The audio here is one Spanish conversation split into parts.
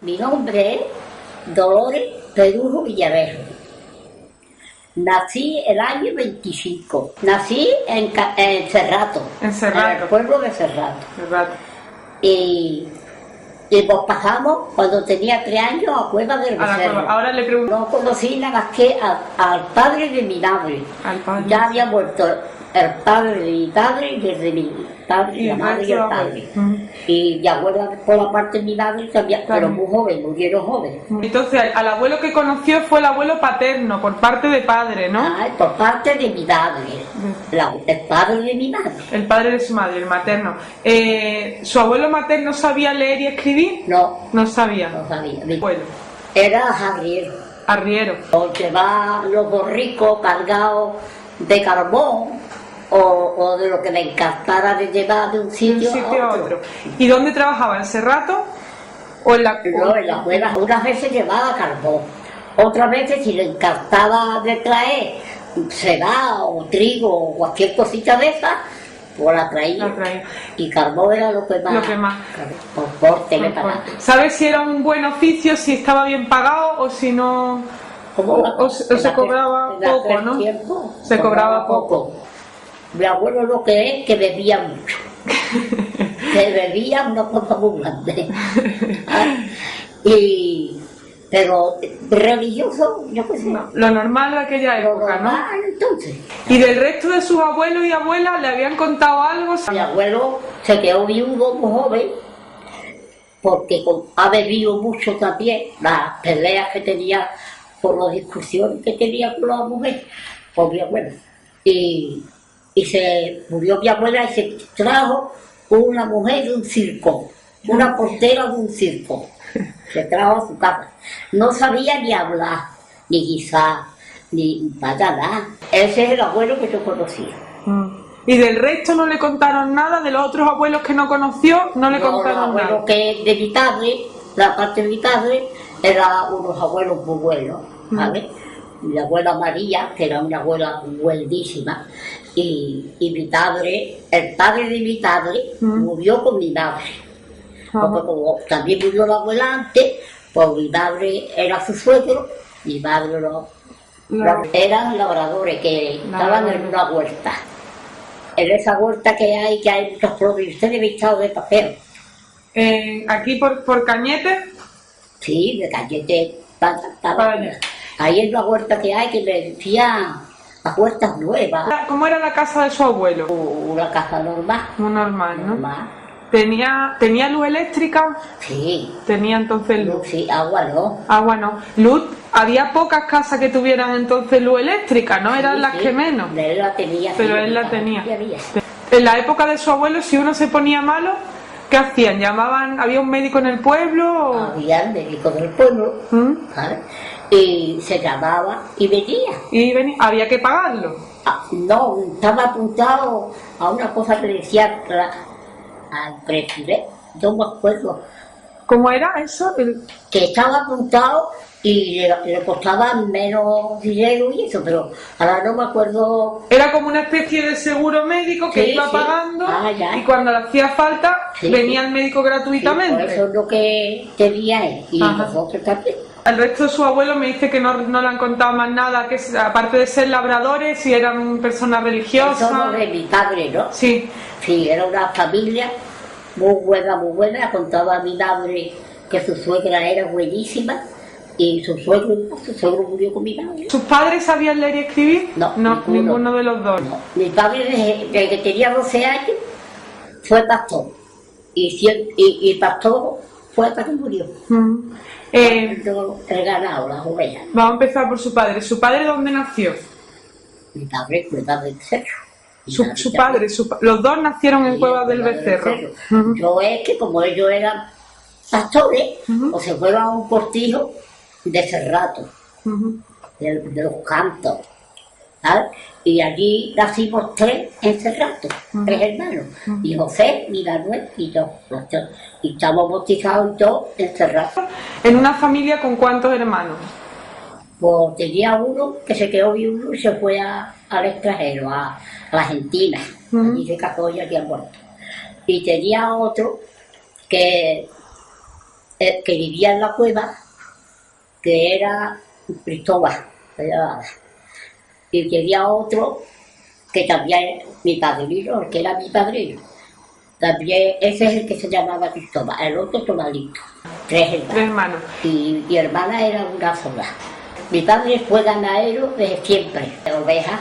Mi nombre es Dolores Perujo Villaverde. Nací el año 25. Nací en Cerrato. En Cerrato. En el pueblo de Cerrato. Cerrato. Y pues pasamos, cuando tenía 3 años, a Cueva del Becerro. Ahora le pregunto. No conocí nada más que al padre de mi madre. Al padre. Ya había muerto el padre de mi padre y el de mi padre, y la madre y el padre. Y mi abuela por la parte de mi madre también, pero muy joven, murieron jóvenes. Entonces, al abuelo que conoció fue el abuelo paterno, por parte de padre, ¿no? Ah, por parte de mi madre, el padre de mi madre. El padre de su madre, el materno. ¿Su abuelo materno sabía leer y escribir? No. No sabía. No sabía. Mi abuelo. Era arriero. Arriero. O llevaba los borricos cargados de carbón. O de lo que me encantara de llevar de un sitio a otro. ¿Y dónde trabajaba? ¿En Cerrato? ¿O en la No, en la escuela. Unas veces llevaba carbón, otras veces si le encantaba de traer cebada o trigo o cualquier cosita de esa, pues la traía. Y carbón era lo que más. Por porte le pagaba. ¿Sabes si era un buen oficio, si estaba bien pagado o si no? O se cobraba poco, ¿no? Se cobraba poco. Mi abuelo lo que es que bebía mucho. Que bebía una cosa muy grande. Pero religioso, yo qué sé. No, lo normal de aquella época, ¿no? Entonces. ¿Y del resto de sus abuelos y abuelas le habían contado algo? Mi abuelo se quedó viudo muy joven, porque ha bebido mucho también, las peleas que tenía por las discusiones que tenía con la mujer, con mi abuelo. Y se murió mi abuela y se trajo una mujer de un circo, una portera de un circo. Se trajo a su casa. No sabía ni hablar, ni guisar, ni nada. Ese es el abuelo que yo conocía. ¿Y del resto no le contaron nada? ¿De los otros abuelos que no conoció no le contaron nada? Los abuelos que de mi padre, la parte de mi padre, eran unos abuelos muy buenos, ¿sabes? Mi abuela María, que era una abuela buenísima, y mi padre, el padre de mi padre, murió con mi madre. Porque como también murió la abuela antes, pues mi madre era su suegro, mi madre no. Eran labradores que estaban en una huerta. En esa huerta que hay muchas flores, usted debe estar de papel. ¿Aquí por Cañete? Sí, de Cañete. Ahí es la huerta que hay, que me decía las huertas nuevas. ¿Cómo era la casa de su abuelo? Una casa normal. Muy normal, ¿no? Normal. ¿Tenía luz eléctrica? Sí. ¿Tenía entonces luz? Sí, agua no. Agua no. Luz, había pocas casas que tuvieran entonces luz eléctrica, ¿no? Eran las que menos. Él la tenía. Pero él la tenía. En la época de su abuelo, si uno se ponía malo, ¿qué hacían? ¿Llamaban? ¿Había un médico en el pueblo? O... Había el médico del pueblo, ¿sabes? Y se llamaba y venía. ¿Y venía? ¿Había que pagarlo? No, estaba apuntado a una cosa que decía al presidente, no me acuerdo. ¿Cómo era eso? Que estaba apuntado y le costaba menos dinero y eso, pero ahora no me acuerdo. Era como una especie de seguro médico que iba pagando y cuando le hacía falta venía el médico gratuitamente. Por eso es lo que tenía él y nosotros también. Al resto de sus abuelos me dice que no le han contado más nada, que aparte de ser labradores, si eran personas religiosas. Eso de mi padre, ¿no? Sí. Sí, era una familia muy buena. Contaba a mi madre que su suegra era buenísima y su suegro murió con mi madre. ¿Sus padres sabían leer y escribir? No, ninguno de los dos. No. Mi padre desde que tenía 12 años fue pastor y pastor fue hasta que murió. El ganado, las ovejas. Vamos a empezar por su padre. ¿Su padre dónde nació? Mi padre Cueva del Becerro. Su padre, los dos nacieron en Cueva del Becerro. Yo es que como ellos eran pastores, o se fueron a un cortijo de Cerrato, de los Cantos, ¿sabes? Y allí nacimos 3 en Cerrato, 3 hermanos, y José, y Manuel y yo, los 3. Y estamos bautizados y todos en Cerrato. ¿En una familia con cuántos hermanos? Pues tenía uno que se quedó viudo y se fue al extranjero, a Argentina. Allí se casó y allí ha muerto. Y tenía otro que que vivía en la cueva, que era Cristóbal, se llamaba. Y que había otro que también, mi padrino, que era mi padrino. También, ese es el que se llamaba Cristóbal, el otro Tomalito. Tres hermanos. Y hermana era una sola. Mi padre fue ganadero desde siempre, de ovejas.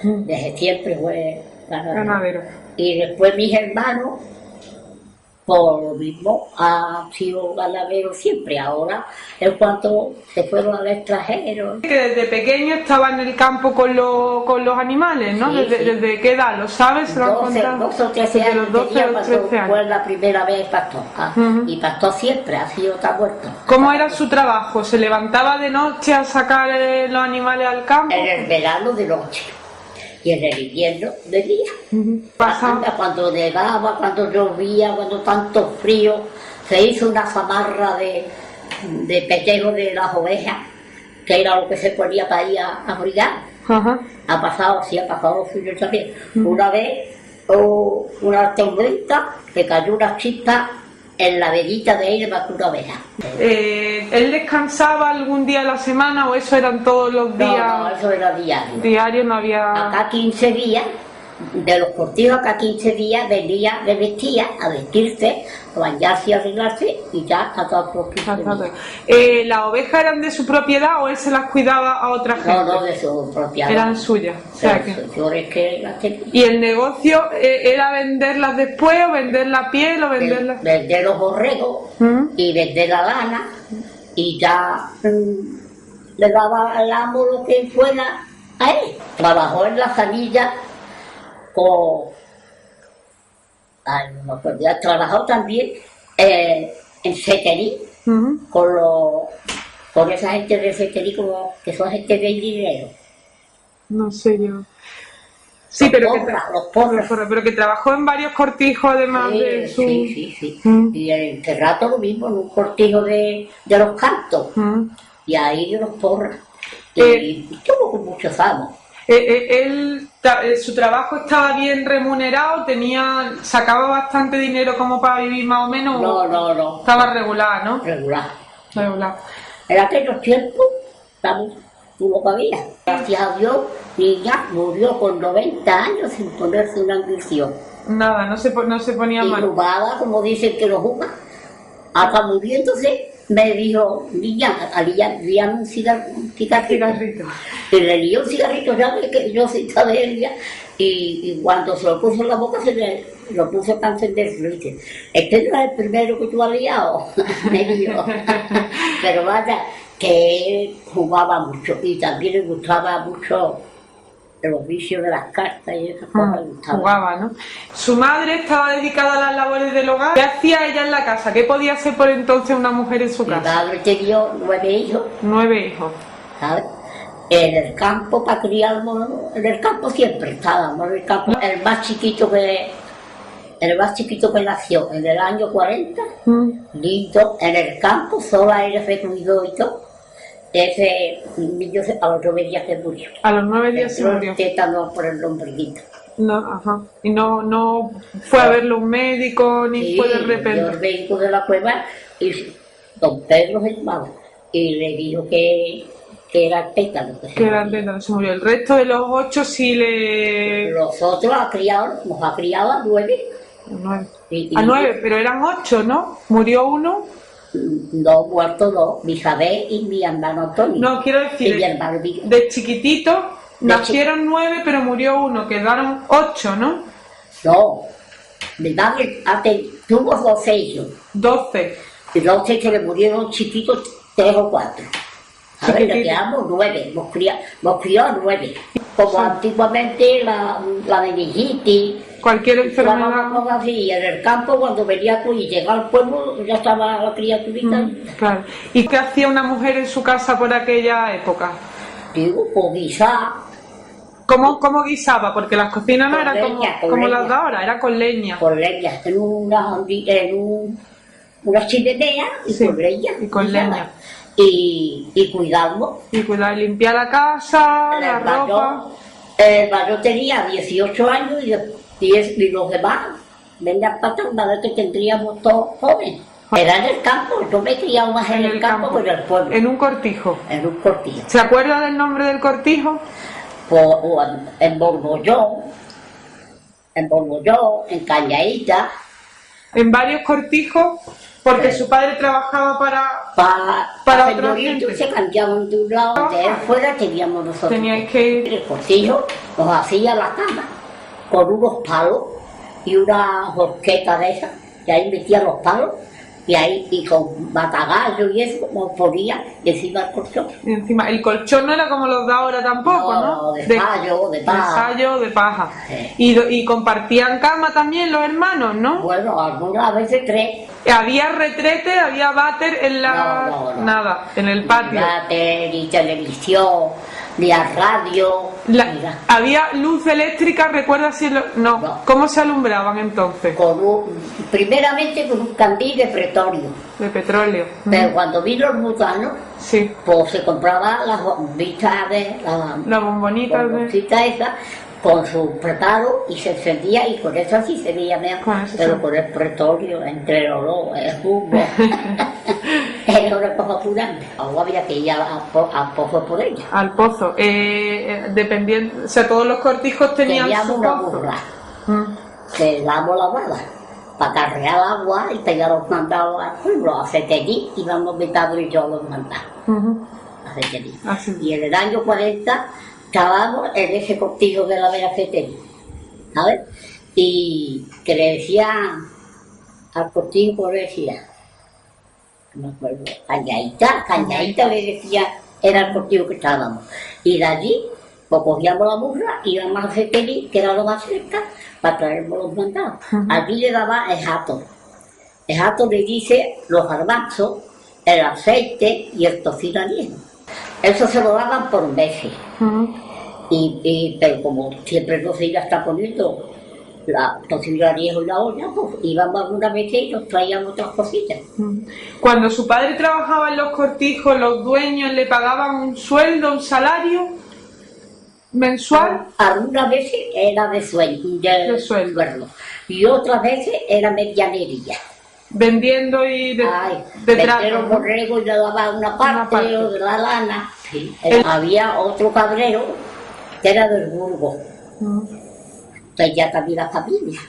Desde siempre fue ganadero. Y después mis hermanos, por lo mismo, han sido ganaderos siempre. Ahora, en cuanto se fueron al extranjero. Que desde pequeño estaba en el campo con los animales, ¿no? Sí, ¿Desde qué edad? ¿Lo sabes? 12 o 13 años tenía cuando fue la primera vez pastor. Y pastor siempre, ha sido tan muerto. ¿Cómo era su trabajo? ¿Se levantaba de noche a sacar los animales al campo? En el verano de noche. Y en el invierno de día. Cuando nevaba, cuando llovía, cuando tanto frío, se hizo una zamarra de pellejo de las ovejas, que era lo que se ponía para ir a abrigar. Ha pasado frío también. Una vez, una tormenta, que cayó una chispa en la vedita de aire para una oveja. ¿Él descansaba algún día a la semana o eso eran todos los días? No, eso era diario. Diario no había... Acá 15 días, de los cortijos acá 15 días venía, le vestía a vestirse, a bañarse y arreglarse y ya a todos los 15 días. ¿Las ovejas eran de su propiedad o él se las cuidaba a otra gente? No, de su propiedad. Eran suyas. O sea que... que las tenía. ¿Y el negocio era venderlas después o vender la piel o venderlas? Vender los borregos y vender la lana y ya le daba al amo lo que fuera a él. Trabajó en la sanilla no me acuerdo, ha trabajado también en Seterí, con esa gente de Seterí, como que son gente de dinero. No sé yo. Sí, los porras. Pero que trabajó en varios cortijos además de su... Sí. Y en el terrato lo mismo, en un cortijo de los cantos. Y ahí de los porras. Y tuvo con muchos amos. ¿Su trabajo estaba bien remunerado? ¿Sacaba bastante dinero como para vivir más o menos? No. Estaba regular, ¿no? Regular. En aquellos tiempos, tuvo que había. Gracias a Dios, niña murió con 90 años sin ponerse una inyección. Nada, no se ponía mal. Y jugaba, como dicen que lo jugan. Hasta muriéndose, me dijo, niña, había un cigarrito. Y le dio un cigarrito, ya ve que yo soy de ella, y cuando se lo puso en la boca, se lo puso para encenderse. Le dice, este no es el primero que tú has liado, me dijo. Pero vaya, que él jugaba mucho, y también le gustaba mucho los vicios de las cartas y esas cosas. Jugaba, ¿no? Su madre estaba dedicada a las labores del hogar. ¿Qué hacía ella en la casa? ¿Qué podía hacer por entonces una mujer en su casa? Mi madre tenía 9 hijos. 9 hijos. ¿Sabes? En el campo, para criarnos, en el campo siempre estábamos, en el campo. El más chiquito que nació en el año 40, lindo, en el campo, sola él se cuidó y todo. Ese niño a los 9 días se murió. A los 9 días se murió. Tétano por el lombriguito. Y no fue a verlo un médico, ni fue de repente. El médico de la cueva, y don Pedro se llamaba, y le dijo que era el tétano. Que era el tétano, se murió. El resto de los 8 sí le... Los otros nos ha criado a 9. A 9, pero eran 8, ¿no? ¿Murió uno? No, muerto no, mi Isabel y mi hermano Antonio. No, quiero decir, de chiquitito nacieron 9, pero murió uno, quedaron 8, ¿no? No, mi madre tuvo 12 hijos. 12. Y 12 que le murieron chiquitos, 3 o 4. A ver, le quedamos 9, hemos criado 9. Como antiguamente la meningitis, cualquier enfermedad. Así, en el campo, cuando venía tú y llegaba al pueblo, ya estaba la criaturita. Claro. ¿Y qué hacía una mujer en su casa por aquella época? Digo, pues guisar. ¿Cómo guisaba? Porque las cocinas no eran como las de ahora, era con leña. Con leña, en una chimenea y con leña. Y con leña. Y cuidamos. Y limpiar la casa, la ropa. El mayor tenía 18 años y los demás venían para atrás, que tendríamos todos jóvenes. Era en el campo, yo me criaba más en el campo que en el pueblo. En un cortijo. En un cortijo. ¿Se acuerda del nombre del cortijo? En Borbollón, en Cañadita. En varios cortijos, porque su padre trabajaba para otra gente. Se cambiaban de un lado, de él fuera teníamos nosotros. Teníais que ir. El cortijo nos hacía la cama con unos palos y una horqueta de esas, y ahí metía los palos. Y con matagallo y eso, como ponía encima del colchón. Y encima, el colchón no era como los de ahora tampoco, ¿no? No, de paja. De sallo, de paja. Sí. Y compartían cama también los hermanos, ¿no? Bueno, algunas veces 3. ¿Había retrete, había váter en la... No. Nada, en el patio? Ni televisión, ni a radio. ¿Había luz eléctrica? ¿Recuerda si No. ¿Cómo se alumbraban entonces? Primeramente con un candil de pretorio. De petróleo. Pero cuando vino el butano, sí, pues se compraba las bombitas las bombonitas esa, con su preparo y se encendía y con eso así se veía mejor. Pero con el pretorio, entre el olor, el humo, era una cosa curante. Luego había que ir al pozo por ella. Al pozo. Dependiendo, o sea, todos los cortijos teníamos su una pozo. burra. Que damos la bala para cargar agua y pegar los mandados al pueblo, a Ceterí, íbamos mi padre y yo los mandados. A Ceterí. Y en el año 40 estábamos en ese cortijo de la Vera Ceterí, ¿sabes? Y que le decían al cortijo, le decía, no me acuerdo, Cañadita le decía, era el cortijo que estábamos. Y de allí, pues cogíamos la burra, íbamos a Ceterí, que era lo más cerca, para traernos los mandados. Allí le daba el jato. El jato le dice los garbanzos, el aceite y el tocino añejo. Eso se lo daban por meses. Pero como siempre no se iba a estar poniendo la tocino añejo y la olla, pues íbamos alguna vez y nos traíamos otras cositas. Cuando su padre trabajaba en los cortijos, los dueños le pagaban un sueldo, un salario mensual. Algunas veces era de sueldo. Y otras veces era medianería. Vendiendo y de los borregos y le daba una parte o de la lana. Sí. Había otro cabrero que era del Burgo. Entonces ya también la familia.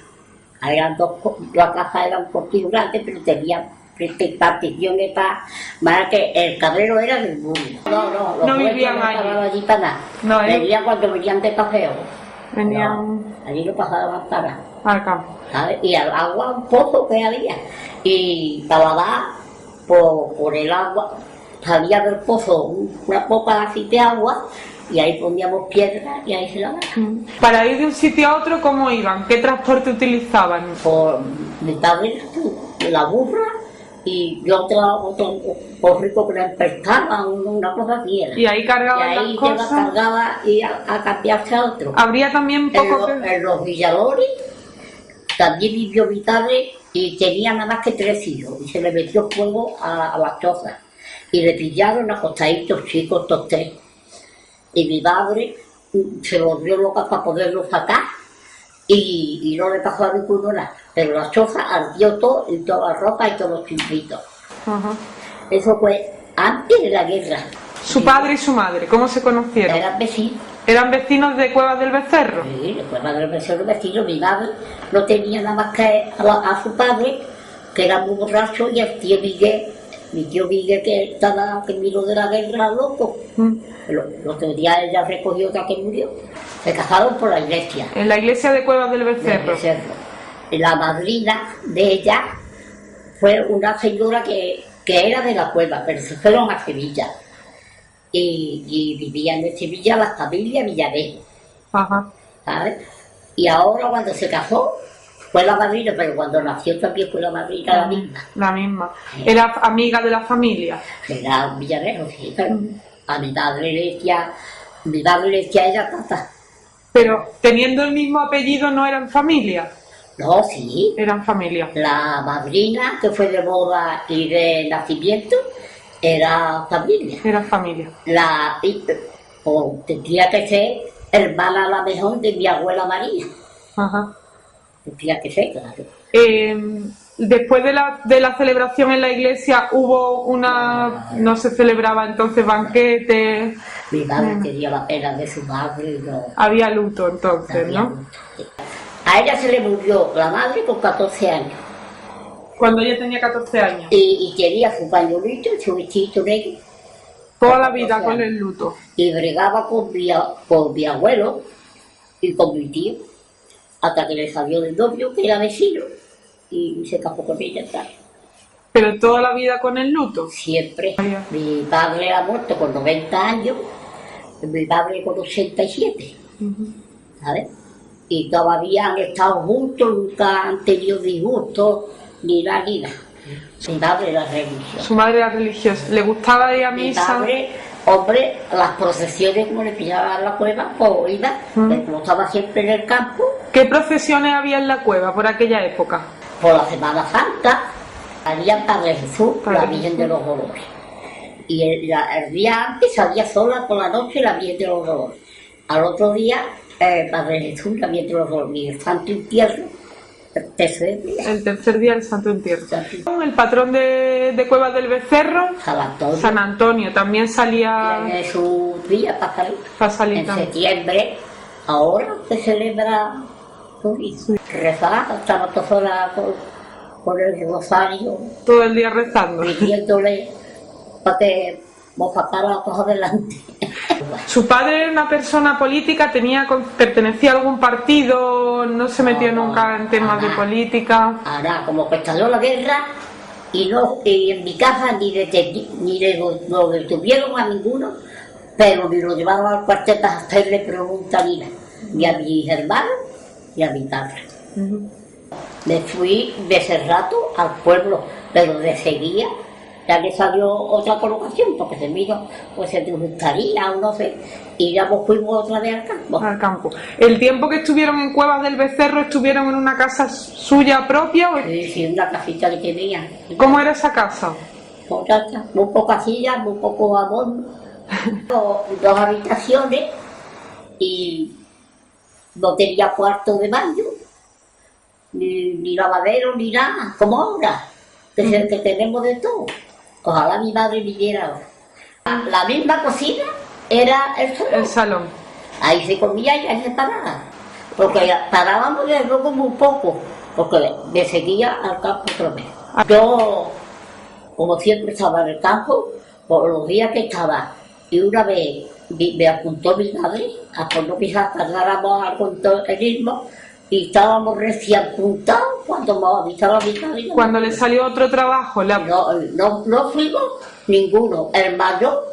Eran la casa era un cortijo grande, pero tenía particiones para que el cabrero era del Burgo. No vivían allí para nada. Venían cuando venían de paseo. Allí no pasaban para al campo. Y al agua un pozo que había. Y para lavar, por el agua, salía del pozo una poca así de agua y ahí poníamos piedras y ahí se lavaba. Para ir de un sitio a otro, ¿cómo iban? ¿Qué transporte utilizaban? Mi padre, la burra y otro porrito que le pescaba, una cosa así era. Y ahí cargaban las cosas. Y ahí cargaba y a cambiarse a otro. Habría también poco en los Villalores también vivió mi padre y tenía nada más que 3 hijos y se le metió fuego a las chozas y le pillaron acostaditos chicos estos 3 y mi madre se volvió loca para poderlo sacar y no le pasó a ninguno nada, pero la choza ardió todo y toda la ropa y todos los chimpitos. Eso fue antes de la guerra. ¿Su padre y su madre cómo se conocieron? Eran vecinos. ¿Eran vecinos de Cuevas del Becerro? Sí, de Cuevas del Becerro, vecinos. Mi madre no tenía nada más que a su padre, que era muy borracho, y el tío Miguel, mi tío Miguel, que vino de la guerra, loco. El otro día ella recogió otra que murió. Se casaron por la iglesia. ¿En la iglesia de Cuevas del Becerro? La madrina de ella fue una señora que era de la cueva, pero se fueron a Sevilla. Y vivían en Sevilla la familia Villarejo. ¿Sabes? Y ahora cuando se casó fue la madrina, pero cuando nació también fue la madrina la misma. La misma. ¿Era amiga de la familia? Era un Villarejo, sí, pero a mi madre le decía ella tata. Pero teniendo el mismo apellido no eran familia. No, sí. Eran familia. La madrina, que fue de boda y de nacimiento, era familia. Era familia. Tendría que ser hermana a la mejor de mi abuela María. Ajá. Tendría que ser, claro. después de la celebración en la iglesia hubo una... no se celebraba entonces banquete. Mi madre tenía la pena de su madre. No. Había luto entonces, Había ¿no? luto, sí. A ella se le murió la madre con 14 años. Cuando ella tenía 14 años. Y tenía su pañuelito, su vestido negro. Toda la vida con el luto. Y bregaba con mi abuelo y con mi tío, hasta que le salió del novio, que era vecino, y se casó con ella, claro. Pero toda la vida con el luto. Siempre. Mi padre ha muerto con 90 años, mi padre con 87, ¿sabes? Y todavía han estado juntos, nunca han tenido disgustos, ni nada, ni nada. Mi padre era religioso. Su madre era religiosa. ¿Le gustaba ir a misa? Mi padre, hombre, las procesiones, como le pillaban a la cueva, pues iba, como estaba siempre en el campo. ¿Qué procesiones había en la cueva por aquella época? Por la Semana Santa, salía Padre Jesús, la Virgen de los Dolores. Y el día antes salía sola por la noche la Virgen de los Dolores. Al otro día, Padre Jesús, la Virgen de los Dolores. Y el Santo Entierro, el tercer día. El tercer día el Santo Entierro. El patrón de Cuevas del Becerro, San Antonio, también salía... Tiene su día para salir. En septiembre, ahora se celebra su día. Rezar, estaba toda hora con el rosario. Todo el día rezando. Pidiéndole para que nos sacara cosas adelante. ¿Su padre era una persona política? ¿Pertenecía a algún partido? ¿No se metió nunca en temas de política? Ahora, como que estalló la guerra y en mi casa ni lo detuvieron a ninguno, pero ni lo llevaron al cuartel para hacerle preguntas ni a mis hermanos ni a mi padre. Me fui de ese rato al pueblo, pero de seguida ya le salió otra colocación, porque se vino, pues se te gustaría o no sé, y ya pues fuimos otra vez al campo. Al campo. ¿El tiempo que estuvieron en Cuevas del Becerro estuvieron en una casa suya propia? Sí, una casita que tenía. ¿Cómo era esa casa? Muchacha, muy pocas sillas, muy poco amor, dos habitaciones y no tenía cuarto de baño, ni lavadero, ni nada, como ahora, que tenemos de todo. Ojalá mi madre viviera ahora. La misma cocina era el salón. Ahí se comía y ahí se paraba. Porque parábamos de luego muy poco, porque me seguía al campo otra vez. Yo, como siempre estaba en el campo, por los días que estaba, y una vez me apuntó mi madre, a cuando quizás tardáramos algo en el ritmo, y estábamos recién apuntados cuando me avisaba mi madre. Cuando le salió otro trabajo, no fuimos ninguno. El mayor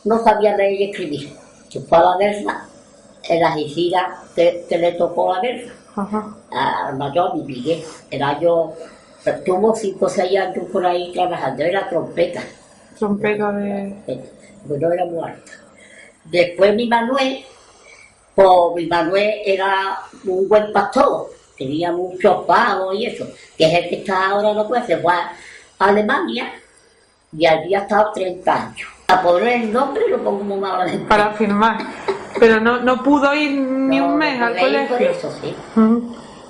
no sabía leer y escribir. Se fue a la guerra, en las Isiras que le tocó la guerra. Al mayor mi Miguel, era yo, tuvo 5 o 6 años por ahí trabajando, era trompeta. Trompeta de... Bueno, era muy alta. Después mi Manuel era un buen pastor, tenía muchos pavos y eso, que es el que está ahora, no puede, se fue a Alemania y allí ha estado 30 años. A poner el nombre lo pongo como malamente. Para firmar. Pero no pudo ir ni un mes al colegio. Por eso, sí.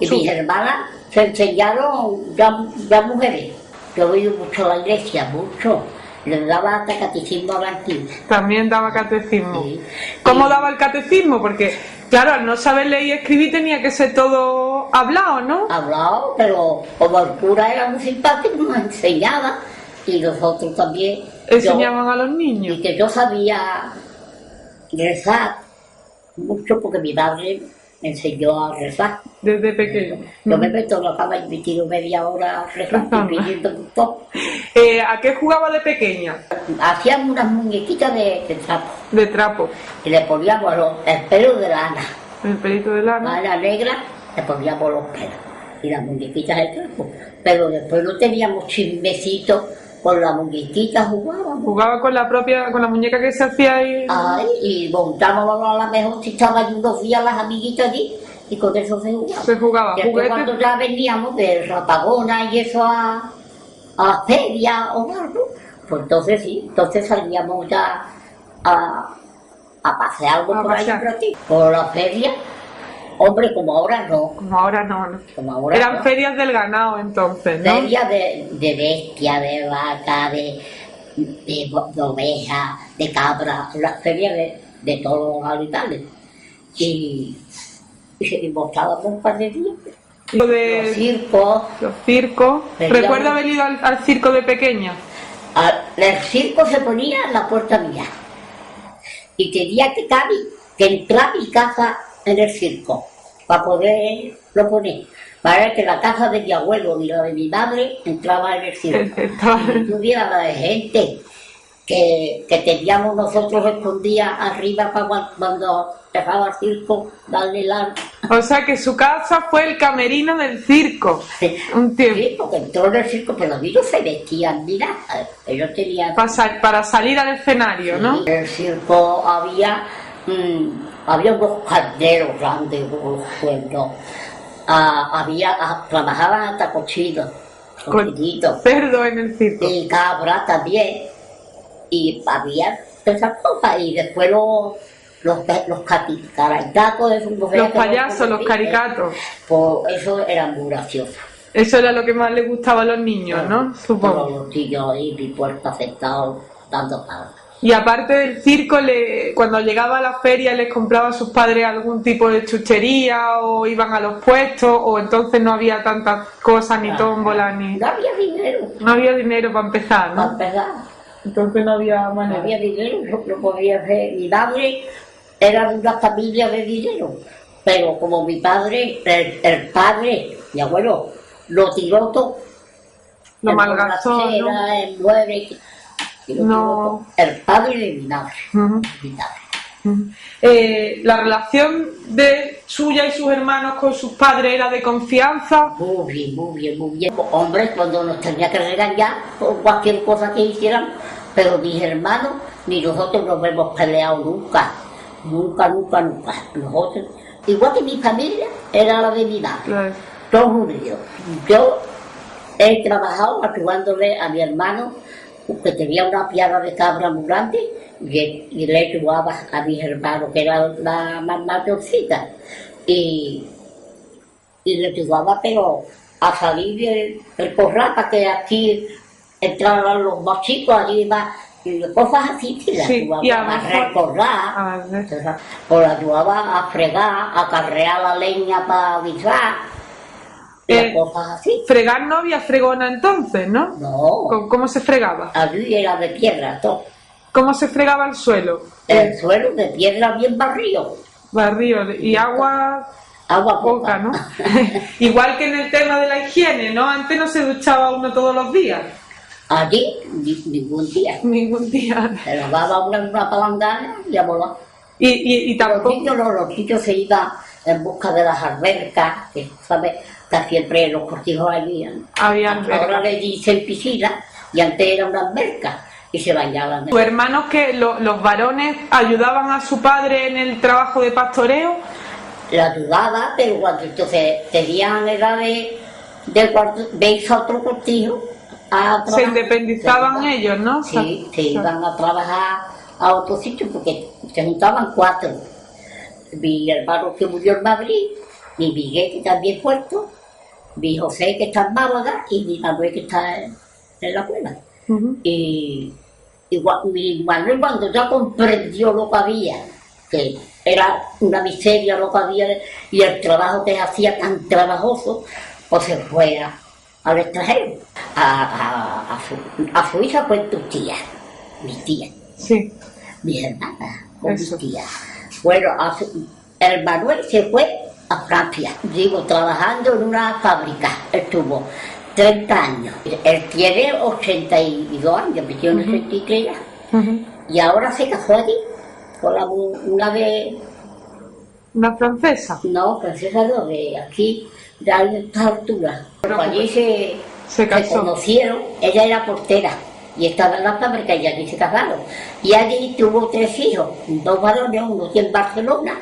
Y mis hermanas se enseñaron ya mujeres. Yo he ido mucho a la iglesia, mucho. Le daba hasta catecismo a la antigua. También daba catecismo. Sí. ¿Cómo daba el catecismo? Porque, claro, al no saber leer y escribir tenía que ser todo hablado, ¿no? Hablado, pero como el cura era muy simpático, nos enseñaba. Y nosotros también. Enseñaban a los niños. Y que yo sabía rezar mucho porque mi madre me enseñó a rezar. Desde pequeño. Yo me meto en la cama y me tiro media hora rezando y pidiendo un poco. ¿A qué jugaba de pequeña? Hacíamos unas muñequitas de trapo. De trapo. Y le poníamos el pelo de lana. El pelito de lana. A la negra le poníamos los pelos. Y las muñequitas de trapo. Pero después no teníamos chismecitos. Con la muñequita jugábamos. Jugaba con la muñeca que se hacía ahí. Ay, y montábamos a la mejor si estaban unos días las amiguitas allí y con eso se jugaba. Se jugaba. Después cuando ya veníamos de Rapagona y eso a la feria o algo, pues entonces salíamos ya a pasear algo por ahí un ratito. Por la feria Hombre, como ahora no. Como ahora no. Como ahora Eran no. ferias del ganado entonces, ¿no? Ferias de bestia, de vaca, de oveja, de cabra, las ferias de todos los animales. Y se mostraban un par de días. Los circos. Los circos. ¿Recuerda haber ido al circo de pequeña? El circo se ponía en la puerta mía. Y tenía que entrar a mi casa en el circo para poderlo poner. Para que la casa de mi abuelo y la de mi madre entraba en el circo. Y hubiera la de gente que teníamos nosotros escondida arriba para cuando dejaba el circo, darle la... O sea que su casa fue el camerino del circo. Sí. Un tiempo. Sí, porque entró en el circo, pero a mí no se vestían, mira, ellos tenían... Para salir al escenario, sí, ¿no? En el circo había unos calderos grandes, unos pueblos. Trabajaban hasta cochinos, cochinitos. Cerdo en el circo. Y cabra también. Y había esas cosas. Y después los caricatos, los payasos, los caricatos. Pues eso era muy gracioso. Eso era lo que más le gustaba a los niños, ¿no? Supongo. Los niños ahí en mi puerta sentados dando palmas. Y aparte del circo, cuando llegaba a la feria, ¿les compraba a sus padres algún tipo de chuchería o iban a los puestos o entonces no había tantas cosas, ni tómbolas, ni...? No había dinero. No había dinero para empezar, ¿no? Para empezar. Entonces no había manera. No había dinero, no podía hacer. Mi madre era de una familia de dinero, pero como mi padre, el padre, mi abuelo, lo tiró todo. Lo malgastó, ¿no? El mueble... No. El padre de mi madre. Mi madre. La relación de suya y sus hermanos con sus padres era de confianza. Muy bien, muy bien, muy bien. Hombres, cuando nos tenía que regañar por cualquier cosa que hicieran, pero mis hermanos ni nosotros nos hemos peleado nunca. Nunca. Nosotros, igual que mi familia, era la de mi madre. Claro. Todos unidos. Yo he trabajado ayudándole a mi hermano, que tenía una piara de cabra muy grande, y le ayudaba a mis hermanos, que era la más mayorcita, y le ayudaba, pero a salir el corral para que aquí entraran los más chicos, allí iba, y cosas así, y le ayudaba a recorrer, o le ayudaba a fregar, a carrear la leña para guisar. Cosas así. Fregar no había fregona entonces, ¿no? No. ¿Cómo se fregaba? Allí era de piedra todo. ¿Cómo se fregaba el suelo? El suelo de piedra bien barrido. Barrido y agua poca, ¿no? Igual que en el tema de la higiene, ¿no? Antes no se duchaba uno todos los días. Allí ningún día. Ningún día. Se lavaba una palangana y a volar. Y tampoco... Los niños se iban en busca de las albercas, que sabes, que siempre los cortijos allí. Había albercas. Ahora le dicen piscina y antes era una alberca y se bañaban. ¿Tus hermanos que los varones ayudaban a su padre en el trabajo de pastoreo? Le ayudaba, pero cuando entonces tenían edad de irse a otro cortijo a trabajar. Se independizaban ellos, ¿no? Sí, se iban a trabajar a otro sitio porque se juntaban 4. Mi hermano que murió en Madrid, mi Miguel que también puesto, mi José que está en Málaga y mi Manuel que está en la escuela. Y mi Manuel cuando ya comprendió lo que había, que era una miseria lo que había y el trabajo que hacía tan trabajoso, pues se fue al extranjero, a su hija con tus tías, mis tías, sí, mis hermanas con mis tías. Bueno, el Manuel se fue a Francia, digo, trabajando en una fábrica, estuvo 30 años. Él tiene 82 años, me tiene 83 ya. Y ahora se casó allí, con una de... ¿Una francesa? No, francesa no, de aquí, de a esta altura. Pero allí se conocieron, ella era portera y estaba en la fábrica y allí se casaron. Y allí tuvo 3 hijos, 2 varones, uno tiene en Barcelona,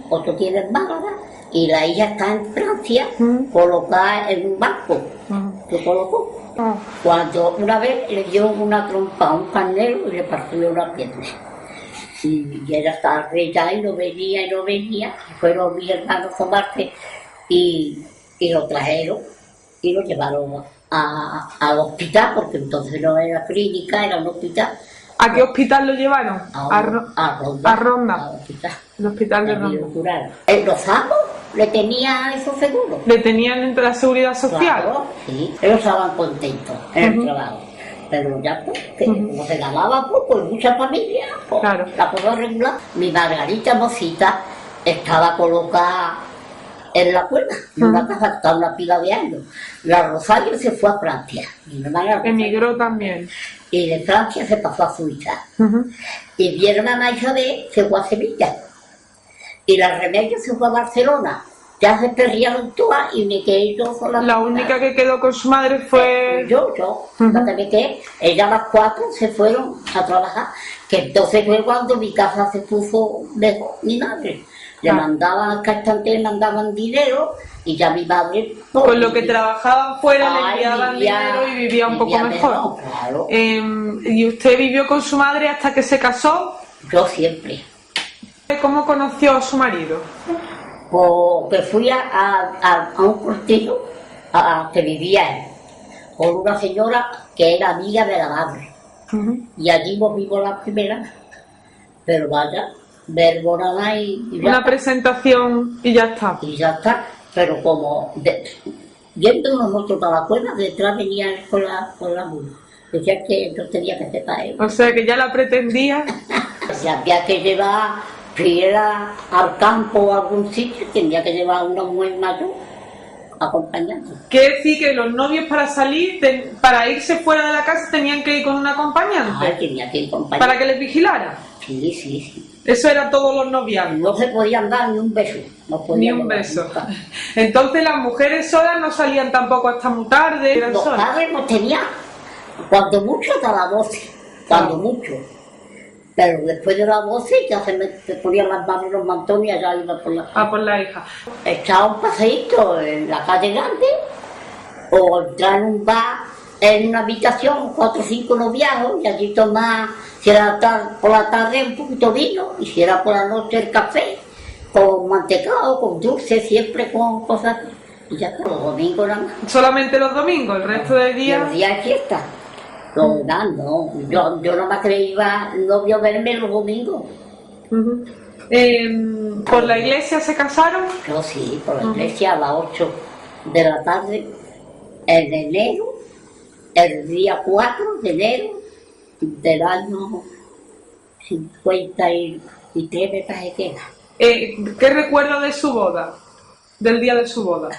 otro tiene en Málaga, y la hija está en Francia, colocada en un banco, se colocó. Cuando una vez le dio una trompa a un carnero y le partió una pierna. Y era tarde ya y no venía, fueron mis hermanos a Marte y lo trajeron y lo llevaron al hospital, porque entonces no era clínica, era un hospital. ¿A qué hospital lo llevaron? A Ronda. A Ronda. Al hospital. El hospital de Allí Ronda. lo curaron. Los amos le tenían eso seguro. ¿Le tenían entre la seguridad social? Claro, sí. Ellos estaban contentos en el trabajo. Pero ya pues, como se ganaba poco en muchas familias, pues, Claro. la cosa regular. Mi Margarita Mosita estaba colocada en la cuerda, en una casa que estaba una pila de años. La Rosario se fue a Francia. Mi hermana Rosario. Emigró también. Y de Francia se pasó a Suiza. Y mi hermana Isabel se fue a Sevilla. Y la Remedio se fue a Barcelona. Ya se perdieron todas y me quedé yo sola. La única que quedó con su madre fue... Yo, la que me quedé. Ellas las 4 se fueron a trabajar. Que entonces fue cuando mi casa se puso lejos mi madre. Le mandaban al cantante, le mandaban dinero y ya mi madre... Con lo que trabajaban fuera le Ay, enviaban vivía- dinero y vivía un poco vivía mejor. claro. ¿Y usted vivió con su madre hasta que se casó? Yo siempre. ¿Cómo conoció a su marido? Porque fui a un cortillo que vivía él, con una señora que era amiga de la madre. Y allí nos vimos la primera. Pero vaya, verbo nada más y ya Una está. presentación y ya está. Y ya está. Pero como yendo nosotros a la cueva, detrás venía él con la mula. Decía que yo tenía que ser para él. O sea que ya la pretendía. Si había que llevar, si era al campo o a algún sitio, tenía que llevar a una mujer mayor acompañando. Quiere decir que los novios para salir, para irse fuera de la casa tenían que ir con un acompañante. Ay, tenía que ir acompañando. Para que les vigilara. Sí. Eso era todos los noviazgos. No se podían dar ni un beso. No Ni podían un dar beso. nunca. Entonces las mujeres solas no salían tampoco hasta muy tarde. Eran Los solas. padres no tenían, cuando mucho hasta las 12, cuando mucho. Pero después de las 12 ya se ponían las manos en los mantones y allá iba por la... Ah, por la hija. Echaba un paseíto en la calle grande o entrar en un bar, en una habitación, 4 o 5 noviazgos y allí tomar, si era por la tarde un poquito vino y si era por la noche el café, con mantecado, con dulce, siempre con cosas. Y ya está, los domingos nada más. Solamente los domingos, el resto del Y los día. días de fiesta. Los demás no. Yo no más que iba el novio a verme los domingos. Ujú. ¿Por la iglesia se casaron? Yo sí, por la iglesia a las 8 de la tarde, en enero, el día 4 de enero del año 53, me parece que era. ¿Qué recuerdo de su boda? Del día de su boda.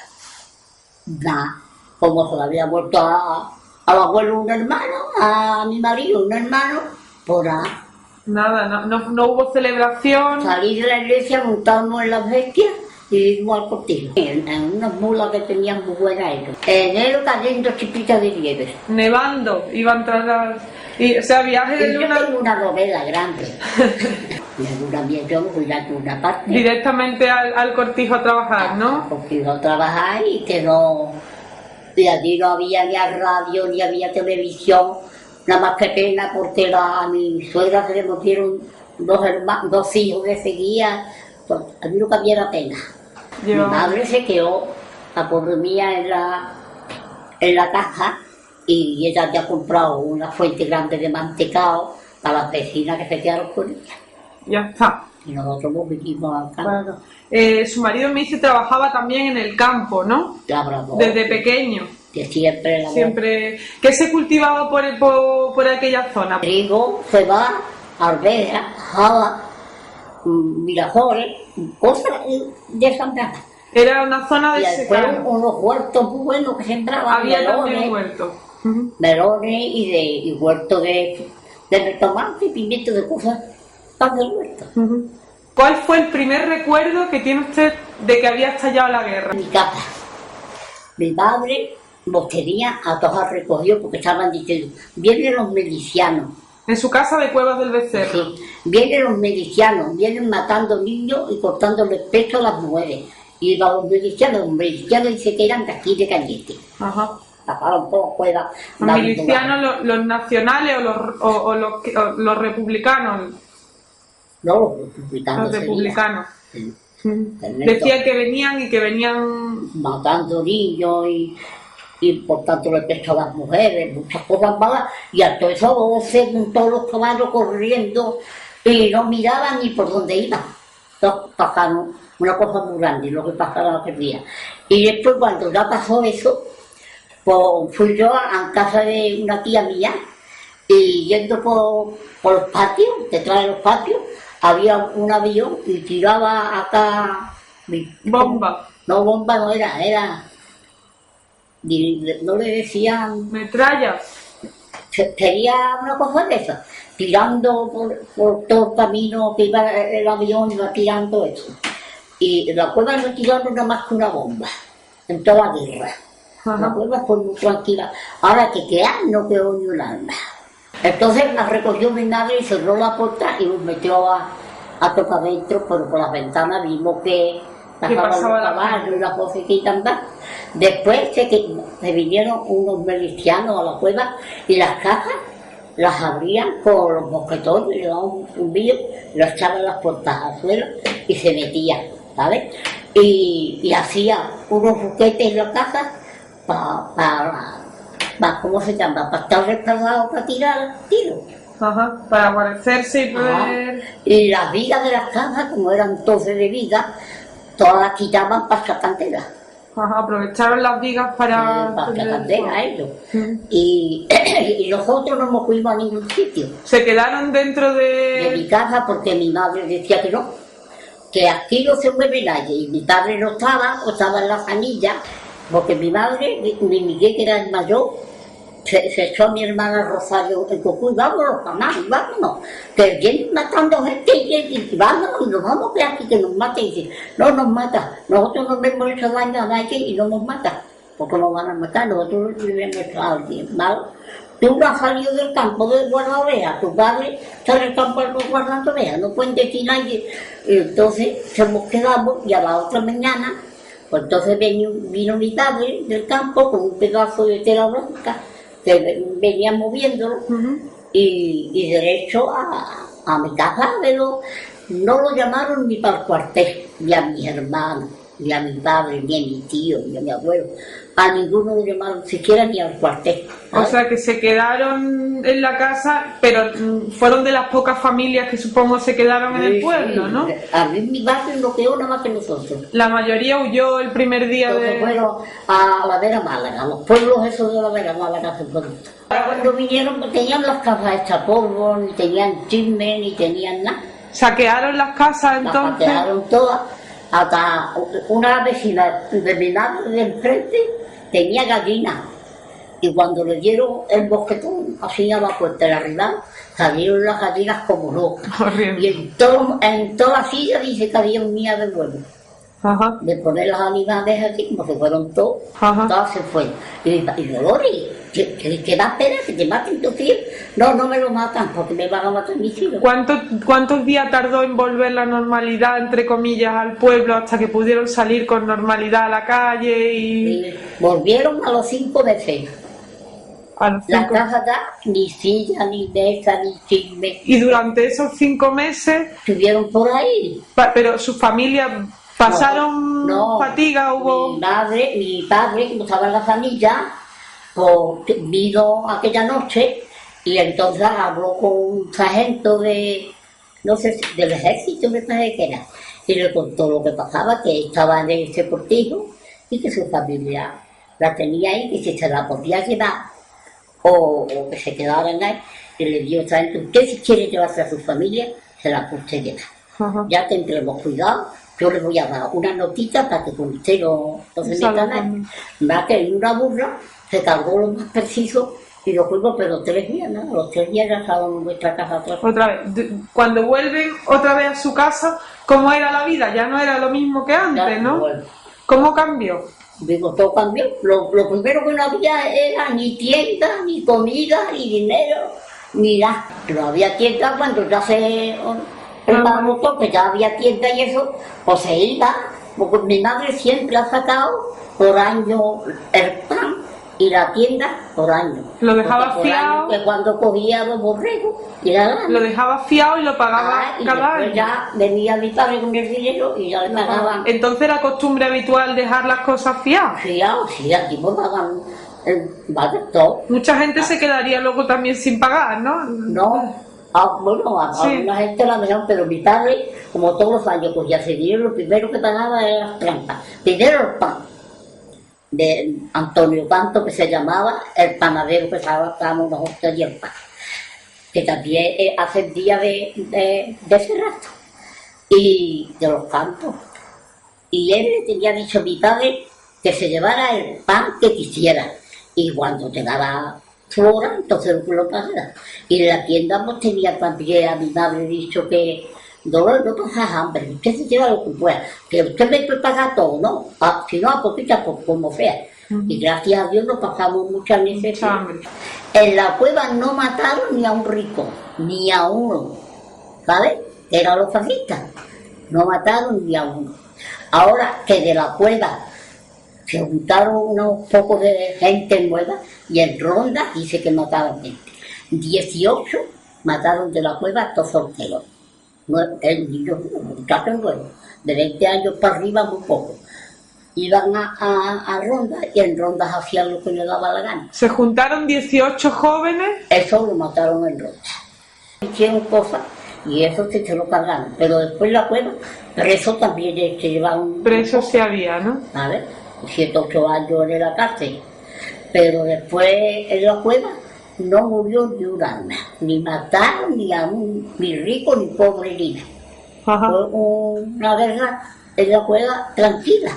Nada, como se le había muerto al abuelo un hermano, a mi marido un hermano, por nada. Nada, no hubo celebración. Salí de la iglesia, montamos en las bestias y fuimos al cortijo. En unas mulas que tenían muy buenas ellos. En enero cayendo chispitas de nieve. Nevando, iban tras las... o sea, viaje de Yo luna tengo una novela grande. Y alguna vez yo me voy a una parte. directamente al cortijo a trabajar, ¿no? Porque iba a trabajar y que no... Y allí no había ni radio, ni había televisión. Nada más que pena porque a mi suegra se le murieron dos hijos que seguían. Pues, a mí lo que había era pena. Mi madre se quedó, la pobre mía, en la caja y ella había comprado una fuente grande de mantecado para las vecinas que se quedaron con ella. Ya está. Y nosotros nos vinimos al campo. Su marido me dice trabajaba también en el campo, ¿no? Labrador, Desde pequeño. que siempre la Siempre. ¿Qué se cultivaba por aquella zona? trigo, cebada, arveja, java, miraflores, cosas de esa planta. Era una zona Y de después secano. unos huertos muy buenos que sembraban Había también melones, huerto. melones y huertos de tomate y pimiento, de cosas para el huerto. ¿Cuál fue el primer recuerdo que tiene usted de que había estallado la guerra? Mi casa. Mi padre los tenía a todos recogidos porque estaban diciendo, vienen los milicianos. En su casa de Cuevas del Becerro. Sí, vienen los milicianos, vienen matando niños y cortándole el pecho a las mujeres. Y los milicianos dicen que eran de aquí de Cañete. Ajá. Taparon por Cuevas. Los milicianos, los nacionales o los republicanos. No, los republicanos. Los republicanos. Sí. Mm. Decía que venían y que venían matando niños y por tanto le pecho a las mujeres, muchas cosas malas, y a todo eso todos los caballos corriendo y no miraban ni por dónde iban. Entonces pasaron una cosa muy grande, lo que pasaron aquel día. Y después cuando ya pasó eso, pues fui yo a casa de una tía mía y yendo por los patios, detrás de los patios, había un avión y tiraba acá... bomba. No, bomba no era... No le decían... Metralla. Sería una cosa de esa, tirando por todo el camino que iba el avión, iba tirando eso. Y la cueva no tiraron nada más que una bomba, en toda la guerra. La cueva fue muy tranquila. Ahora que quedan, no quedó ni un alma. Entonces la recogió mi madre y cerró la puerta y nos metió a tocar adentro, pero por las ventanas vimos que pasaban los caballos y las cosas que andar. Después se vinieron unos milicianos a la cueva y las cajas las abrían con los mosquetones, le daban un zumbido, las echaban las puertas al suelo y se metían, ¿sabes? Y hacían unos buquetes en la casa para ¿cómo se llama? Para estar respaldados para tirar tiros. Ajá, para guarecerse y poder... Y las vigas de las casas, como eran entonces de vigas, todas las quitaban para esa cantera. Ajá, aprovecharon las vigas para cantera ellos. Y nosotros no nos fuimos a ningún sitio. ¿Se quedaron dentro de mi casa porque mi madre decía que no? Que aquí no se mueve nadie. Y mi padre no estaba, o estaba en la zanilla, porque mi madre, mi Miguel, que era el mayor, se echó a mi hermana Rosario en Cocuy, vámonos, vámonos, que vienen matando gente y vámonos, y nos vamos a aquí que nos mate. Y dice, no nos mata, nosotros no hemos hecho daño a nadie y no nos mata, porque nos van a matar, nosotros no hemos hecho a alguien malo. Tú no has salido del campo de guardar ovejas, tu padre está en el campo guardando ovejas, no pueden decir nadie. Y entonces nos quedamos y a la otra mañana, pues entonces vino mi padre del campo con un pedazo de tela blanca, que venía moviéndolo y derecho a mi casa, pero no lo llamaron ni para el cuartel, ni a mis hermanos, ni a mi padre, ni a mi tío, ni a mi abuelo. A ninguno lo llamaron siquiera ni al cuartel. ¿Sabes? O sea, que se quedaron en la casa, pero fueron de las pocas familias que supongo se quedaron en el pueblo, ¿no? A mí mi barrio no quedó nada más que nosotros. La mayoría huyó el primer día Entonces fueron a la Vera Málaga, los pueblos esos de la Vera Málaga se fueron. Ahora cuando vinieron tenían las casas hechas polvo, ni tenían chisme, ni tenían nada. ¿Saquearon las casas entonces? Las saquearon todas, hasta una vecina de mi madre de enfrente tenía gallinas. Y cuando le dieron el bosquetón así a la puerta de arriba, salieron las gallinas como locas. Horrible. Y en toda la silla dice que había un día de huevo. Ajá. De poner las animales así, como se fueron todas se fueron. Y Dolores, ¿qué va a esperar? ¿Que te maten tus hijos? No me lo matan, porque me van a matar mis hijos. ¿Cuántos días tardó en volver la normalidad, entre comillas, al pueblo, hasta que pudieron salir con normalidad a la calle? Y volvieron a los 5 meses. A los 5. La casa ya, ni silla, ni mesa, ni chisme. Y durante esos 5 meses... Estuvieron por ahí. Pero sus familias pasaron fatiga, hubo... Mi padre, como estaba en la familia, pues vino aquella noche y entonces habló con un sargento no sé, del ejército, me parece que era, y le contó lo que pasaba, que estaba en ese portillo y que su familia la tenía ahí, que si se la podía llevar o que se quedaran ahí, y le dio el sargento, usted si quiere llevarse a su familia, se la puede llevar. Ya tendremos cuidado. Yo le voy a dar una notita para que con usted no se meta nadie. Va que en una burra se cargó lo más preciso y lo fuimos, pero 3 días, ¿no? Los 3 días ya estábamos en nuestra casa otra vez. Cuando vuelven otra vez a su casa, ¿cómo era la vida? Ya no era lo mismo que antes, ¿no? Bueno. ¿Cómo cambió? Digo, todo cambió. Lo primero que no había era ni tienda, ni comida, ni dinero, ni nada. No había tienda cuando ya se... que ya había tienda y eso, pues se iba, porque mi madre siempre ha sacado por año el pan y la tienda por año. Lo dejaba Porque por fiado. año, que cuando cogía los borregos y la lana. Lo dejaba fiado y lo pagaba Y cada después año. ya venía mi padre con el dinero y ya le pagaban. Entonces era costumbre habitual dejar las cosas fiadas. Sí, aquí me pagan vale todo. Mucha gente se quedaría luego también sin pagar, ¿no? No, bueno, a Sí. alguna gente la dejan, pero mi padre, como todos los años, pues ya se dinero, lo primero que pagaba era las trampas. Primero el pan, de Antonio Canto, que se llamaba, el panadero que estábamos nosotros y el pan, que también hace día de ese rato, y de los cantos. Y él le tenía dicho a mi padre que se llevara el pan que quisiera, y cuando te daba su hora, entonces lo pagara. Y en la tienda pues tenía también a mi madre dicho que dolor, no pasas hambre, usted se lleva lo que pueda, que usted me puede pagar todo, ¿no? Si no, a poquito a poco, como sea. Y gracias a Dios nos pasamos muchas Mucha necesidades. hambre. En la cueva no mataron ni a un rico, ni a uno, ¿sabes? Eran los fascistas, no mataron ni a uno. Ahora que de la cueva se juntaron unos pocos de gente nueva y en Ronda dice que mataron gente. 18 mataron de la cueva a todos solteros. El niño, muchachos nuevos, de 20 años para arriba muy poco. Iban a Ronda y en Ronda hacían lo que les daba la gana. Se juntaron 18 jóvenes. Eso lo mataron en Ronda. Hicieron cosas y eso se lo cargaron. Pero después la cueva, preso también se llevaron. Presos sí había, ¿no? A ver, 7 8 años en la cárcel. Pero después en la cueva no murió ni un alma. Ni mataron ni a un ni rico ni pobre ni nada. Ajá. Fue una guerra en la cueva tranquila.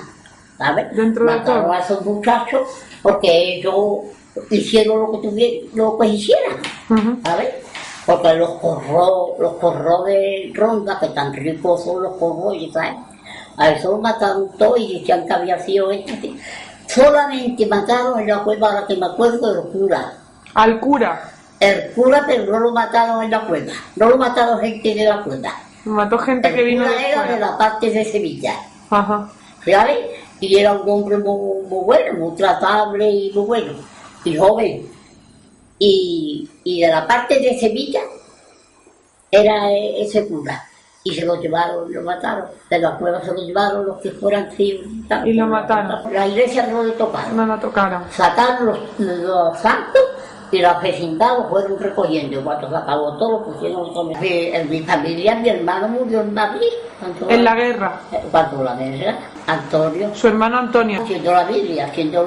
¿Sabes? Dentro de Mataron todo. a esos muchachos porque ellos hicieron lo que tuvieron, lo que hicieran. Ujú. ¿Sabes? Porque los corros de Ronda, que tan ricos son los corros, ¿sabes? A eso los mataron todos y decían que había sido este. Solamente mataron en la cueva, ahora que me acuerdo, el cura. Al cura. El cura, pero no lo mataron en la cueva. No lo mataron gente de la cueva. Mató gente que El vino cura de era de fuera. la parte de Sevilla. Ajá. ¿Sabes? Y era un hombre muy bueno, muy tratable y muy bueno. Y joven. Y de la parte de Sevilla era ese cura. Y se lo llevaron, lo mataron. De la cueva se lo llevaron los que fueran fríos. Y lo mataron. La iglesia no le tocaron. No la tocaron. Sacaron los santos y los vecindados fueron recogiendo. Cuando se acabó todo, pusieron todo. Mi familia, mi hermano murió en Madrid. En la guerra. Cuando la guerra, Antonio, Su hermano Antonio. haciendo la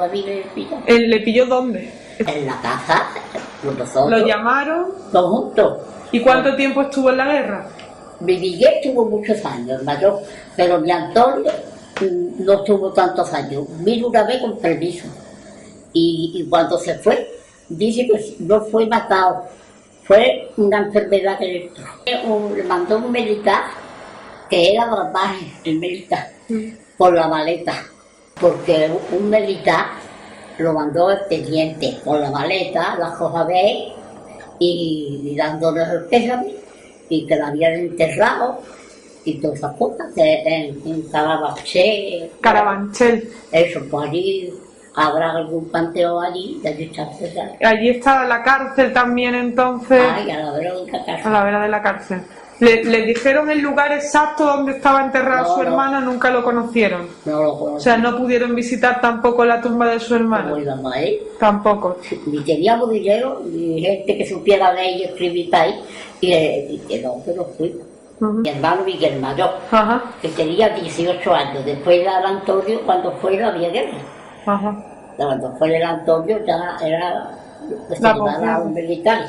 Biblia espíritu. ¿Él le pilló dónde? En la casa, con nosotros, Lo llamaron. todos juntos. ¿Y cuánto tiempo estuvo en la guerra? Mi Miguel tuvo muchos años, mayor, pero mi Antonio no tuvo tantos años. Vino una vez con permiso. Y cuando se fue, dice que no fue matado, fue una enfermedad que le entró. Le mandó un militar, que era barbaje, el militar, por la maleta, porque un militar lo mandó el teniente con la maleta, las cosas de él, y dándonos el pésame, y que la habían enterrado, y todas esas cosas, en Carabanchel. Carabanchel. Eso, pues allí habrá algún panteón allí, de allí está cerca. Allí estaba la cárcel también entonces. Ay, a la vera de la A casa. la vera de la cárcel. ¿Le dijeron el lugar exacto donde estaba enterrado No, su no. hermano? Nunca lo conocieron. No lo O conozco. sea, no pudieron visitar tampoco la tumba de su ¿Cómo hermano. íbamos a ir? Tampoco. Ni teníamos dinero, ni gente que supiera leer y escribir ahí, y que no, pero fuimos. Ujú. Mi hermano Miguel Mayor, Ajá, que tenía 18 años, después era el Antonio, cuando fue no había guerra. ajá. Cuando fue el Antonio ya era La a un confianza. militar.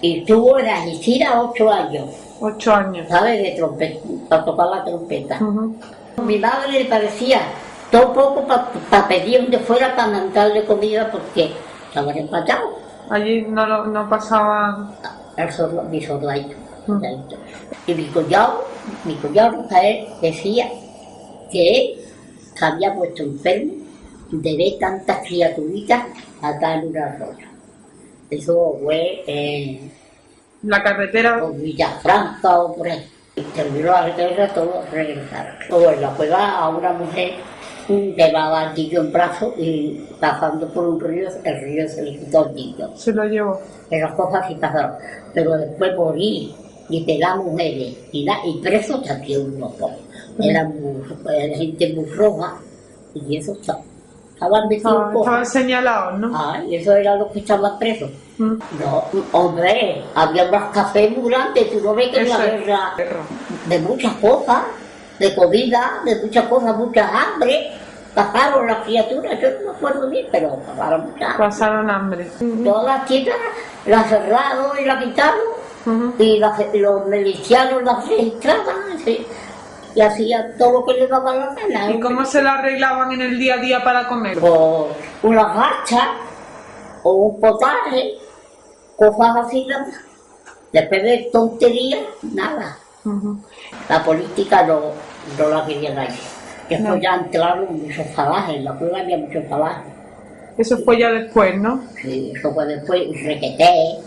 Y tuvo en Algeciras 8 años, 8 años. ¿sabes? De trompeta, para tocar la trompeta. Ujú. Mi madre le parecía todo poco para pedir donde fuera para mandarle comida porque estaban empatados. Allí no pasaban. Mi soldadito. Y mi cuñado Rafael, decía que él se había puesto enfermo de ver tantas criaturitas atar en un arroyo. Eso fue La carretera. por Villafranca o por ahí. Y terminó la guerra, todos regresaron. Luego en la cueva a una mujer llevaba al niño en brazos y pasando por un río, el río se le quitó al niño. Se lo llevó. Esas cosas sí pasaron. Pero después morí, y pegar mujeres, y presos también unos pocos. Eran gente muy roja, y eso estaban metidos Estaban señalados, ¿no? Ah, y eso era los que estaban presos. No, hombre, había unos cafés muy grandes, tú no ves que es la guerra de muchas cosas, de comida, de muchas cosas, mucha hambre. Pasaron las criaturas, yo no me acuerdo bien, pero pasaron mucha hambre. Pasaron hambre. Todas las tiendas las cerraron y las quitaron, y los milicianos las registraban, sí, y hacían todo lo que les daba la gana. ¿Y cómo se lo arreglaban en el día a día para comer? Con una garcha o un potaje, cosas así, nada más. Después de tonterías, nada. La política no la querían ahí. Después ya entraron muchos salajes, en la cueva había muchos salajes. Eso fue ya después, ¿no? Sí, eso fue después, requeté,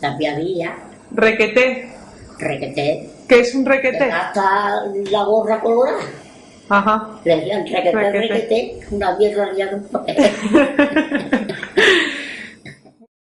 también había. Requeté. Requeté. ¿Qué es un requeté? Hasta la gorra colorada. Ajá. Le decían requeté, una mierda de un papel.